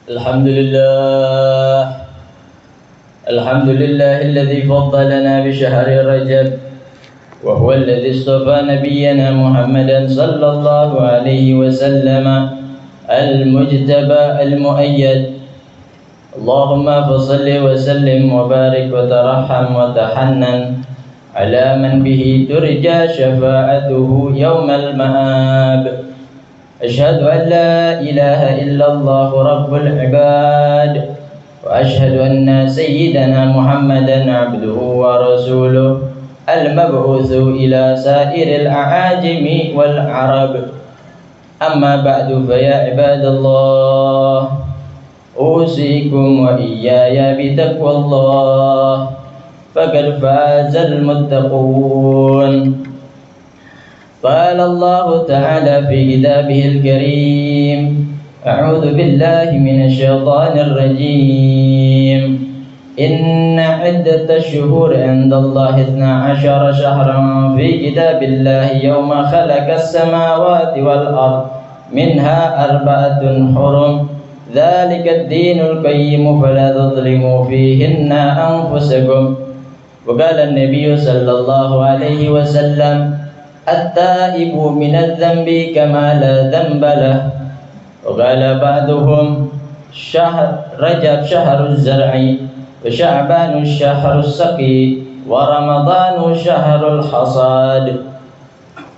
الحمد لله الحمد لله الذي فضلنا بشهر رجب، وهو الذي اصطفى نبينا محمدا صلى الله عليه وسلم المجتبى المؤيد. اللهم فصل وسلم وبارك وترحم وتحنن على من به ترجى شفاعته يوم المآب. أشهد أن لا إله إلا الله رب العباد، وأشهد أن سيدنا محمدا عبده ورسوله المبعوث إلى سائر الأعاجم والعرب. أما بعد، فيا عباد الله، أوصيكم وإياي بتقوى الله، فقد فاز المتقون. قال الله تعالى في كتابه الكريم: أعوذ بالله من الشيطان الرجيم. إن عدة الشهور عند الله 12 شهرا في كتاب الله يوم خلق السماوات والأرض منها 4 حرم، ذلك الدين القيم فلا تظلموا فيهن أنفسكم. وقال النبي صلى الله عليه وسلم: التائب من الذنب كما لا ذنب له. وقال بعضهم: شهر رجب شهر الزرع، وشعبان الشهر السقي، ورمضان شهر الحصاد.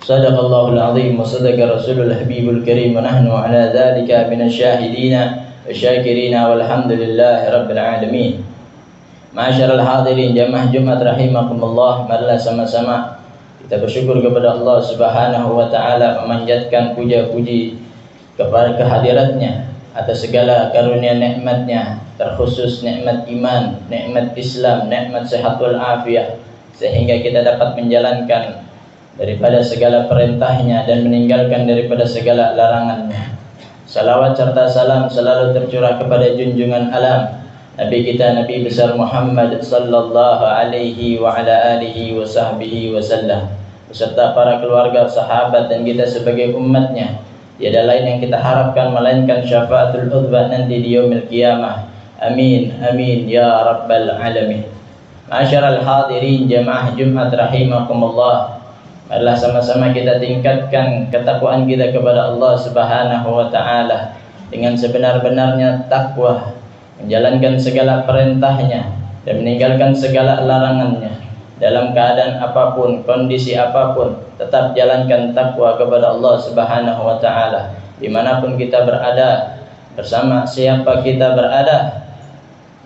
صدق الله العظيم وصدق رسول الحبيب الكريم، ونحن على ذلك من الشاهدين والشاكرين والحمد لله رب العالمين. Ma'asyiral hadirin jamaah Jumat rahimakumullah, marilah sama-sama kita bersyukur kepada Allah Subhanahu wa taala, memanjatkan puja-puji kepada kehadiratnya atas segala karunia nikmatnya, terkhusus nikmat iman, nikmat Islam, nikmat sehat wal afiah, sehingga kita dapat menjalankan daripada segala perintahnya dan meninggalkan daripada segala larangannya. Salawat serta salam selalu tercurah kepada junjungan alam Nabi kita, Nabi besar Muhammad sallallahu alaihi wa ala alihi wa sahbihi wasallam, beserta para keluarga, sahabat, dan kita sebagai umatnya. Tiada lain yang kita harapkan melainkan syafaatul udzbah nanti di yaumil qiyamah. Amin amin ya rabbal alamin. Ma'asyiral hadirin jamaah Jumat rahimakumullah, marilah sama-sama kita tingkatkan ketakwaan kita kepada Allah Subhanahu wa taala dengan sebenar-benarnya takwa, menjalankan segala perintahnya dan meninggalkan segala larangannya. Dalam keadaan apapun, kondisi apapun, tetap jalankan takwa kepada Allah Subhanahu wa taala dimanapun kita berada, bersama siapa kita berada.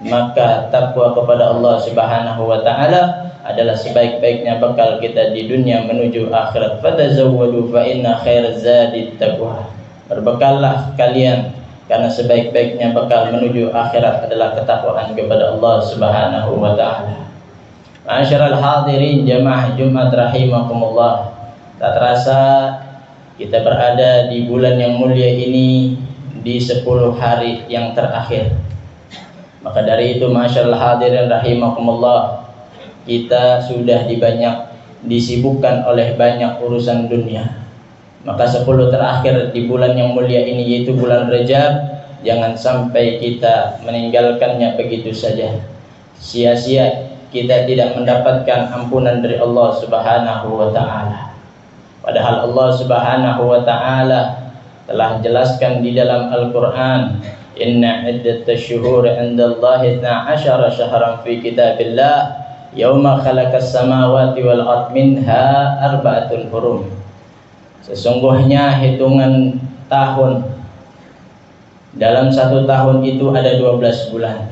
Maka takwa kepada Allah Subhanahu wa taala adalah sebaik-baiknya bekal kita di dunia menuju akhirat. Fatazawwadu fa inna khairaz zadi taqwa. Berbekallah kalian, karena sebaik-baiknya bekal menuju akhirat adalah ketakwaan kepada Allah Subhanahu wa taala. Ma'asyiral hadirin jamaah Jumat rahimakumullah, tak terasa kita berada di bulan yang mulia ini di 10 hari yang terakhir. Maka dari itu ma'asyiral hadirin rahimakumullah, kita sudah disibukkan oleh banyak urusan dunia. Maka 10 terakhir di bulan yang mulia ini, yaitu bulan Rajab, jangan sampai kita meninggalkannya begitu saja. Sia-sia kita tidak mendapatkan ampunan dari Allah Subhanahu wa taala. Padahal Allah Subhanahu wa taala telah jelaskan di dalam Al-Qur'an, inna iddatash syuhuri 'indallahi 12 syahran fi kitabillah yauma khalaqas samawati wal ardh minha 4 hurum. Sesungguhnya hitungan tahun, dalam 1 tahun itu ada 12 bulan.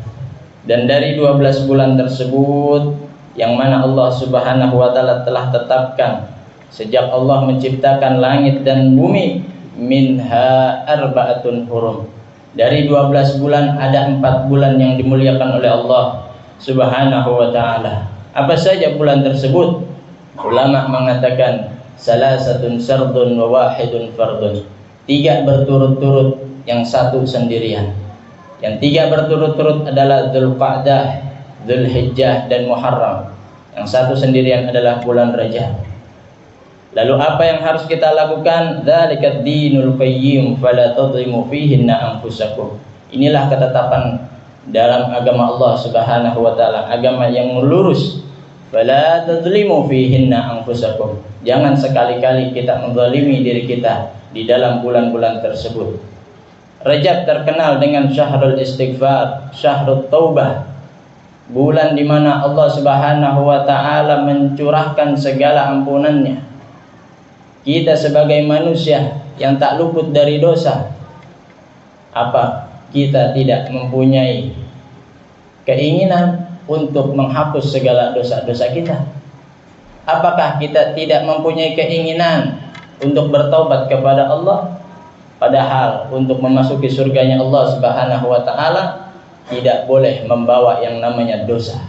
Dan dari 12 bulan tersebut, yang mana Allah Subhanahu wa taala telah tetapkan sejak Allah menciptakan langit dan bumi, minha 4 hurum. Dari 12 bulan ada 4 bulan yang dimuliakan oleh Allah Subhanahu wa taala. Apa saja bulan tersebut? Ulama mengatakan salasatun sardun wa wahidun fardun. 3 berturut-turut, yang 1 sendirian. Yang 3 berturut-turut adalah Dzulqa'dah, Dzulhijjah, dan Muharram. Yang 1 sendirian adalah bulan Rajab. Lalu apa yang harus kita lakukan? Dzalikad dinul qayyim fala tadhimu fihinna anfusakum. Inilah ketetapan dalam agama Allah Subhanahu wa taala, agama yang lurus. Fala tadzlimu fihinna anfusakum. Jangan sekali-kali kita menzalimi diri kita di dalam bulan-bulan tersebut. Rajab terkenal dengan syahrul istighfar, syahrul taubah, bulan di mana Allah Subhanahu wa taala mencurahkan segala ampunannya. Kita sebagai manusia yang tak luput dari dosa, apa kita tidak mempunyai keinginan untuk menghapus segala dosa-dosa kita? Apakah kita tidak mempunyai keinginan untuk bertaubat kepada Allah? Padahal untuk memasuki surganya Allah Subhanahu wa taala tidak boleh membawa yang namanya dosa.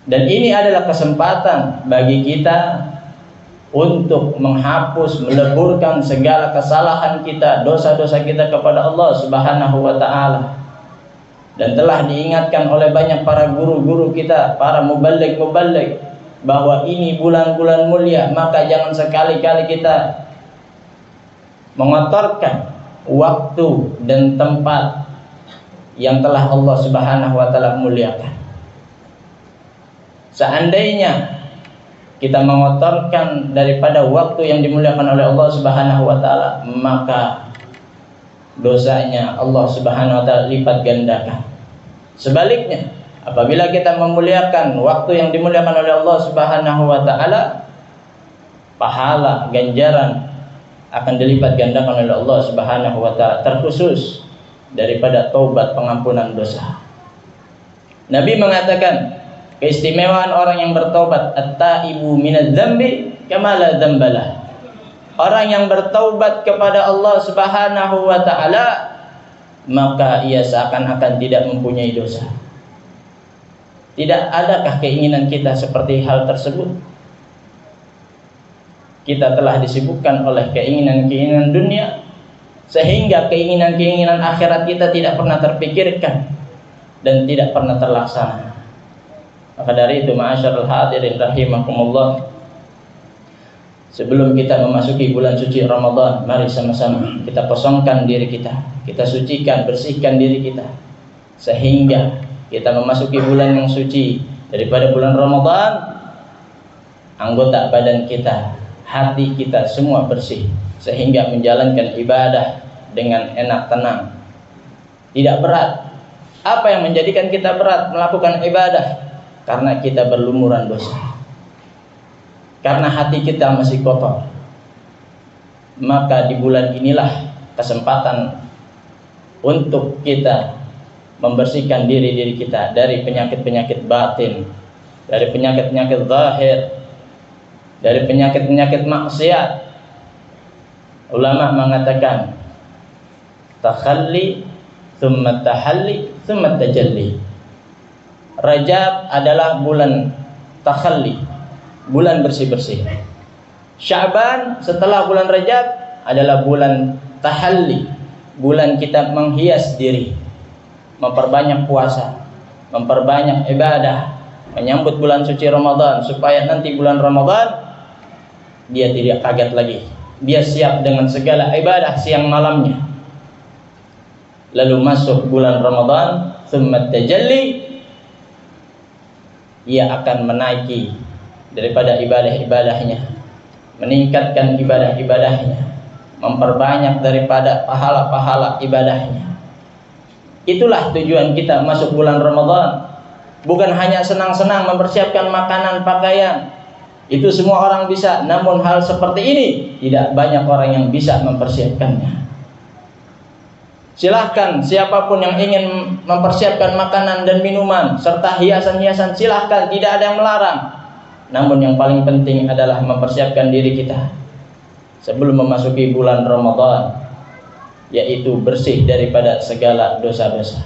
Dan ini adalah kesempatan bagi kita untuk menghapus, meleburkan segala kesalahan kita, dosa-dosa kita kepada Allah Subhanahu wa taala. Dan telah diingatkan oleh banyak para guru-guru kita, para muballigh-muballigh, bahwa ini bulan-bulan mulia, maka jangan sekali-kali kita mengotorkan waktu dan tempat yang telah Allah Subhanahu wa taala muliakan. Seandainya kita mengotorkan daripada waktu yang dimuliakan oleh Allah Subhanahu wa taala, maka dosanya Allah Subhanahu wa taala lipat gandakan. Sebaliknya, apabila kita memuliakan waktu yang dimuliakan oleh Allah Subhanahu wa taala, pahala ganjaran akan dilipat gandakan oleh Allah Subhanahu wa taala, terkhusus daripada taubat, pengampunan dosa. Nabi mengatakan, keistimewaan orang yang bertaubat, at-taibu minadz-dzambi kama la dzambalah. Orang yang bertaubat kepada Allah Subhanahu wa taala, maka ia seakan-akan tidak mempunyai dosa. Tidak adakah keinginan kita seperti hal tersebut? Kita telah disibukkan oleh keinginan-keinginan dunia, sehingga keinginan-keinginan akhirat kita tidak pernah terpikirkan dan tidak pernah terlaksana. Maka dari itu, ma'asyarul hadirin rahimakumullah, sebelum kita memasuki bulan suci Ramadan, mari sama-sama kita kosongkan diri kita, kita sucikan, bersihkan diri kita, sehingga kita memasuki bulan yang suci daripada bulan Ramadan, anggota badan kita, hati kita semua bersih, sehingga menjalankan ibadah dengan enak, tenang, tidak berat. Apa yang menjadikan kita berat melakukan ibadah? Karena kita berlumuran dosa, karena hati kita masih kotor. Maka di bulan inilah kesempatan untuk kita membersihkan diri kita dari penyakit-penyakit batin, dari penyakit-penyakit zahir, dari penyakit-penyakit maksiat. Ulama mengatakan, takhalli thumma tahalli thumma tajalli. Rajab adalah bulan takhalli, bulan bersih-bersih. Sya'ban setelah bulan Rajab adalah bulan tahalli, bulan kita menghias diri, memperbanyak puasa, memperbanyak ibadah, menyambut bulan suci Ramadan, supaya nanti bulan Ramadan dia tidak kaget lagi, dia siap dengan segala ibadah siang malamnya. Lalu masuk bulan Ramadan, tsumma tajalli, ia akan menaiki daripada ibadah-ibadahnya, meningkatkan ibadah-ibadahnya, memperbanyak daripada pahala-pahala ibadahnya. Itulah tujuan kita masuk bulan Ramadan. Bukan hanya senang-senang mempersiapkan makanan, pakaian. Itu semua orang bisa, namun hal seperti ini tidak banyak orang yang bisa mempersiapkannya. Silahkan siapapun yang ingin mempersiapkan makanan dan minuman serta hiasan-hiasan, silahkan, tidak ada yang melarang. Namun yang paling penting adalah mempersiapkan diri kita sebelum memasuki bulan Ramadan, yaitu bersih daripada segala dosa-dosa.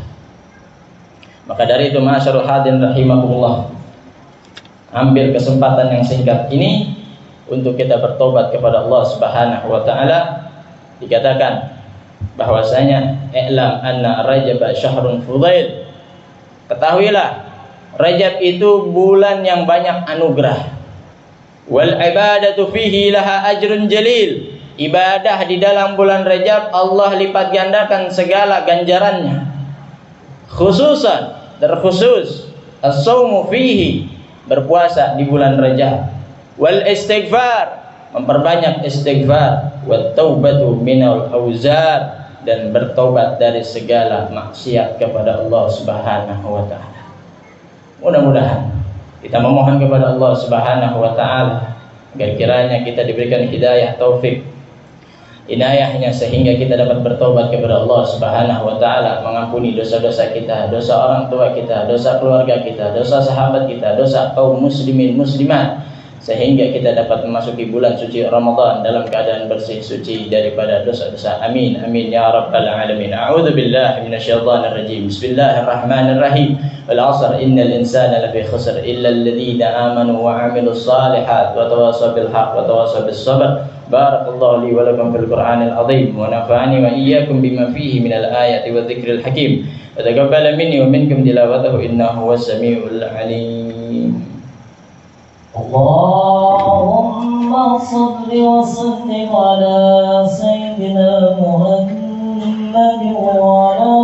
Maka dari itu, ma'asyarul hadirin rahimakumullah, ambil kesempatan yang singkat ini untuk kita bertobat kepada Allah Subhanahu wa taala. Dikatakan bahwasanya i'lam anna Rajab syahrun fudail. Ketahuilah, Rajab itu bulan yang banyak anugerah. Wal ibadatu fihi laha ajrun jalil. Ibadah di dalam bulan Rajab Allah lipat gandakan segala ganjarannya. Khususan, terkhusus as-saumu fihi, berpuasa di bulan Rajab. Wal istighfar, memperbanyak istighfar. Wat taubatu minal auzar, dan bertobat dari segala maksiat kepada Allah Subhanahu wa taala. Mudah-mudahan kita memohon kepada Allah Subhanahu wa taala agar kiranya kita diberikan hidayah taufik, inayahnya, sehingga kita dapat bertobat kepada Allah Subhanahu wa taala, mengampuni dosa-dosa kita, dosa orang tua kita, dosa keluarga kita, dosa sahabat kita, dosa kaum muslimin muslimat, sehingga kita dapat memasuki bulan suci Ramadan dalam keadaan bersih suci daripada dosa-dosa. Amin amin ya rabbal alamin. A'udzu billahi minasyaitonir rajim. Bismillahirrahmanirrahim. Wal 'asr innal insana lafi khusr illa alladhina amanu wa 'amilus shalihat wa tawassaw bil haqq wa tawassaw bis sabr. Barakallahu li wa lakum fil Qur'anil 'azim wa nafa'ani wa iyyakum bima fihi minal ayati wa dzikril hakim. Wa taqabbala minni wa minkum tilawatahu innahu was samiul 'alim. اللهم صل وسلم على سيدنا محمد وعلى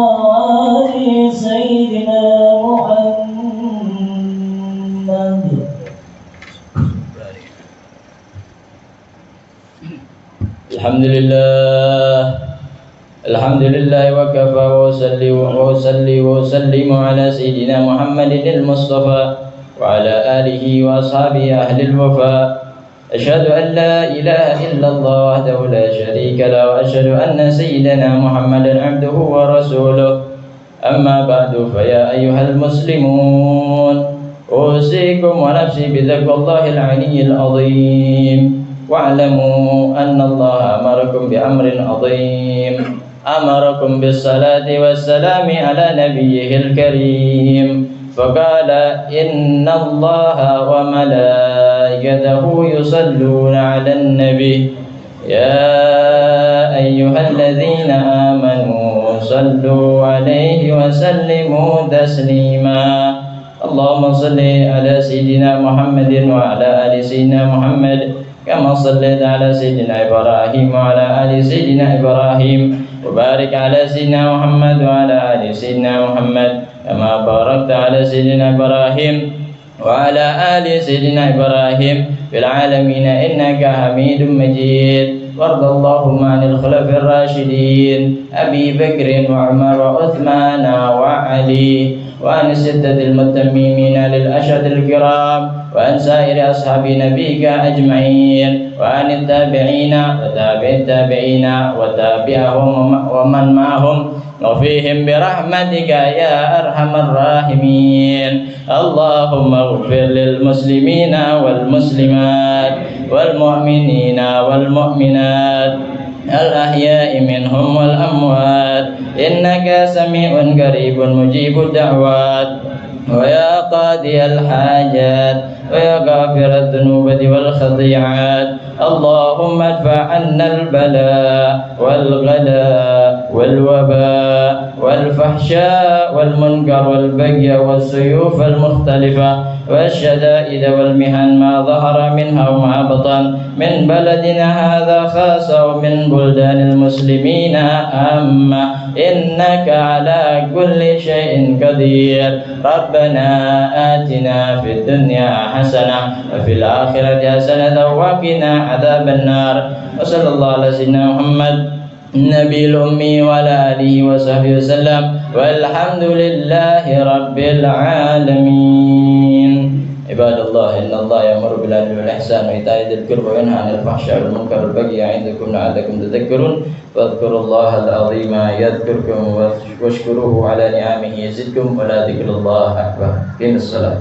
آل سيدنا محمد. Alhamdulillah wa kafa wa salli wa sallim ala sayyidina Muhammadin al-Mustafa wa ala alihi wa ashabihi ahli al-wafa. Asyhadu an la ilaha illallah wahdahu la syarika lahu wa asyhadu anna sayyidana Muhammadan abduhu wa rasuluh. Amma ba'du, fa ya ayyuhal muslimun, usikum wa nafsi bi taqwallahil aliyyil azim. Wa'lamu anna Allah amarakum bi amrin azim. Amarakum bis salati was salami ala nabiyyihil karim. فقال إن الله وملائكته يصلون على النبي يا أيها الذين آمنوا صلوا عليه وسلموا تسليما. اللهم صل على سيدنا محمد وعلى آل سيدنا محمد كما صليت على سيدنا إبراهيم وعلى آل سيدنا إبراهيم وبارك على سيدنا محمد وعلى آل سيدنا محمد كما باركت على سيدنا إبراهيم وعلى آل سيدنا إبراهيم في العالمين إنك حميد مجيد. وارض اللهم عن الخلفاء الراشدين أبي بكر وعمر وعثمان وعلي وعن الستة المتممين للأشهد الكرام وعن سائر أصحاب نبيك أجمعين وعن التابعين وتابع التابعين وتابعهم ومن معهم وفيهم برحمتك يا أرحم الراحمين. اللهم اغفر للمسلمين والمسلمات والمؤمنين والمؤمنات الأحياء منهم والأموات إنك سميع قريب مجيب الدعوات ويا قاضي الحاجات ويا غافر الذنوب والخطيئات. اللهم ادفع عنا البلاء والغلاء والوباء والفحشاء والمنكر والبغي والسيوف المختلفة والشدائد والمحن ما ظهر منها وما بطن من بلدنا هذا خاصة ومن بلدان المسلمين عامة إنك على كل شيء قدير. ربنا آتنا في الدنيا حسنة وفي الآخرة حسنة وقنا عذاب النار. وصلى الله على سيدنا محمد النبي الأمي وعلى آله وصحبه وسلم والحمد لله رب العالمين. عباد الله إن الله يأمر بالعدل والإحسان وإيتاء ذي القربى وينهى عن الفحشاء والمنكر والبغي يعظكم لعلكم تذكرون. واذكروا الله العظيم يذكركم واشكروه على نعمه يزدكم ولا ذكر الله أكبر. قم الصلاة.